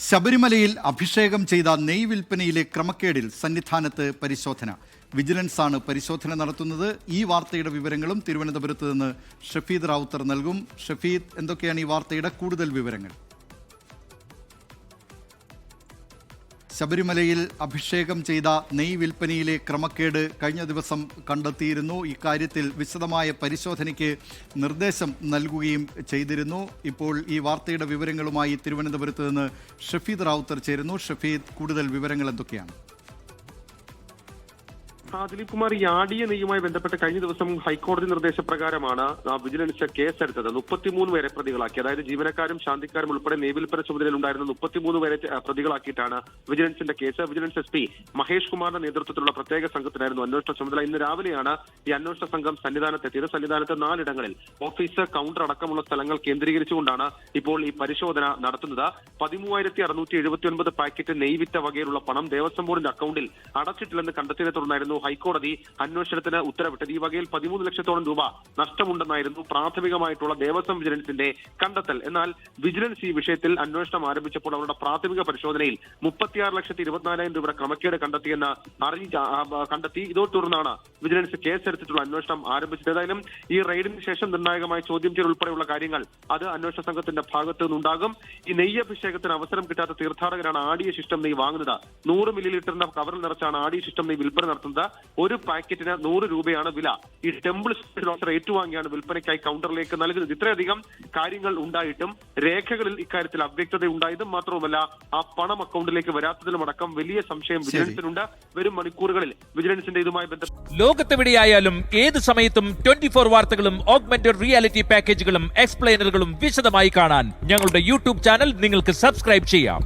ശബരിമലയിൽ അഭിഷേകം ചെയ്ത നെയ് വിൽപ്പനയിലെ ക്രമക്കേടിൽ സന്നിധാനത്ത് പരിശോധന. വിജിലൻസാണ് പരിശോധന നടത്തുന്നത്. ഈ വാർത്തയുടെ വിവരങ്ങളും തിരുവനന്തപുരത്ത് നിന്ന് ഷഫീദ് റാവുത്തർ നൽകും. ഷഫീദ്, എന്തൊക്കെയാണ് ഈ വാർത്തയുടെ കൂടുതൽ വിവരങ്ങൾ? ശബരിമലയിൽ അഭിഷേകം ചെയ്ത നെയ് വിൽപ്പനയിലെ ക്രമക്കേട് കഴിഞ്ഞ ദിവസം കണ്ടെത്തിയിരുന്നു. ഇക്കാര്യത്തിൽ വിശദമായ പരിശോധനയ്ക്ക് നിർദ്ദേശം നൽകുകയും ചെയ്തിരുന്നു. ഇപ്പോൾ ഈ വാർത്തയുടെ വിവരങ്ങളുമായി തിരുവനന്തപുരത്ത് നിന്ന് ഷഫീദ് റാവുത്തർ ചേരുന്നു. ഷഫീദ്, കൂടുതൽ വിവരങ്ങൾ എന്തൊക്കെയാണ്? ദിലീപ് കുമാർ, ഈ ആടിയ നെയ്യുമായി ബന്ധപ്പെട്ട് കഴിഞ്ഞ ദിവസം ഹൈക്കോടതി നിർദ്ദേശപ്രകാരമാണ് വിജിലൻസ് കേസെടുത്തത്. 33 പേരെ പ്രതികളാക്കി, അതായത് ജീവനക്കാരും ശാന്തിക്കാരും ഉൾപ്പെടെ നെയ് വിൽപ്പന ചുമതലയിലുണ്ടായിരുന്ന 33 പേരെ പ്രതികളാക്കിയിട്ടാണ് വിജിലൻസിന്റെ കേസ്. വിജിലൻസ് SP മഹേഷ് കുമാറിന്റെ നേതൃത്വത്തിലുള്ള പ്രത്യേക സംഘത്തിനായിരുന്നു അന്വേഷണ ചുമതല. ഇന്ന് രാവിലെയാണ് ഈ അന്വേഷണ സംഘം സന്നിധാനത്തെത്തിയത്. സന്നിധാനത്ത് 4 ഇടങ്ങളിൽ ഓഫീസ്, കൗണ്ടർ അടക്കമുള്ള സ്ഥലങ്ങൾ കേന്ദ്രീകരിച്ചുകൊണ്ടാണ് ഇപ്പോൾ ഈ പരിശോധന നടത്തുന്നത്. 13,679 പാക്കറ്റ് നെയ് വിറ്റ വകയിലുള്ള പണം ദേവസ്വം ബോർഡിന്റെ അക്കൗണ്ടിൽ അടച്ചിട്ടില്ലെന്ന് കണ്ടെത്തിയതിനെ തുടർന്നായിരുന്നു ഹൈക്കോടതി അന്വേഷണത്തിന് ഉത്തരവിട്ടത്. ഈ വകയിൽ 13 ലക്ഷത്തോളം രൂപ നഷ്ടമുണ്ടെന്നായിരുന്നു പ്രാഥമികമായിട്ടുള്ള ദേവസ്വം വിജിലൻസിന്റെ കണ്ടെത്തൽ. എന്നാൽ വിജിലൻസ് ഈ വിഷയത്തിൽ അന്വേഷണം ആരംഭിച്ചപ്പോൾ അവരുടെ പ്രാഥമിക പരിശോധനയിൽ 36,24,000 രൂപയുടെ ക്രമക്കേട് കണ്ടെത്തി. ഇതോടെ തുടർന്നാണ് വിജിലൻസ് കേസെടുത്തിട്ടുള്ള അന്വേഷണം ആരംഭിച്ചത്. ഏതായാലും ഈ റെയ്ഡിന് ശേഷം നിർണായകമായ ചോദ്യം ചെയ്യൽ ഉൾപ്പെടെയുള്ള കാര്യങ്ങൾ അത് അന്വേഷണ സംഘത്തിന്റെ ഭാഗത്തു നിന്നുണ്ടാകും. ഈ നെയ്യഭിഷേകത്തിന് അവസരം കിട്ടാത്ത തീർത്ഥാടകരാണ് ആടിയ ശിഷ്ടം നെയ് വാങ്ങുന്നത്. 100 മില്ലിലിറ്ററിന്റെ കവറിൽ നിറച്ചാണ് ആടിയ ശിഷ്ടം നെയ് വിൽപ്പന നടത്തുന്നത്. ഒരു പാക്കറ്റിന് 100 രൂപയാണ് വില. ഈ ടെമ്പിൾ ഓഫർ ഏറ്റുവാങ്ങിയാണ് വിൽപ്പനയ്ക്കായി കൗണ്ടറിലേക്ക് നൽകുന്നത്. ഇത്രയധികം കാര്യങ്ങൾ ഉണ്ടായിട്ടും രേഖകളിൽ ഇക്കാര്യത്തിൽ അവ്യക്തത ഉണ്ടായതും മാത്രവുമല്ല, ആ പണം അക്കൗണ്ടിലേക്ക് വരാത്തതിലുമടക്കം വലിയ സംശയം വിജിലൻസിനുണ്ട്. വരും മണിക്കൂറുകളിൽ വിജിലൻസിന്റെ ഇതുമായി ബന്ധപ്പെട്ട് ലോകത്തെവിടെയായാലും ഏത് സമയത്തും 24 വാർത്തകളും ഓഗ്മെന്റഡ് റിയാലിറ്റി പാക്കേജുകളും എക്സ്പ്ലെയിനറുകളും വിശദമായി കാണാൻ ഞങ്ങളുടെ യൂട്യൂബ് ചാനൽ നിങ്ങൾക്ക് സബ്സ്ക്രൈബ് ചെയ്യാം.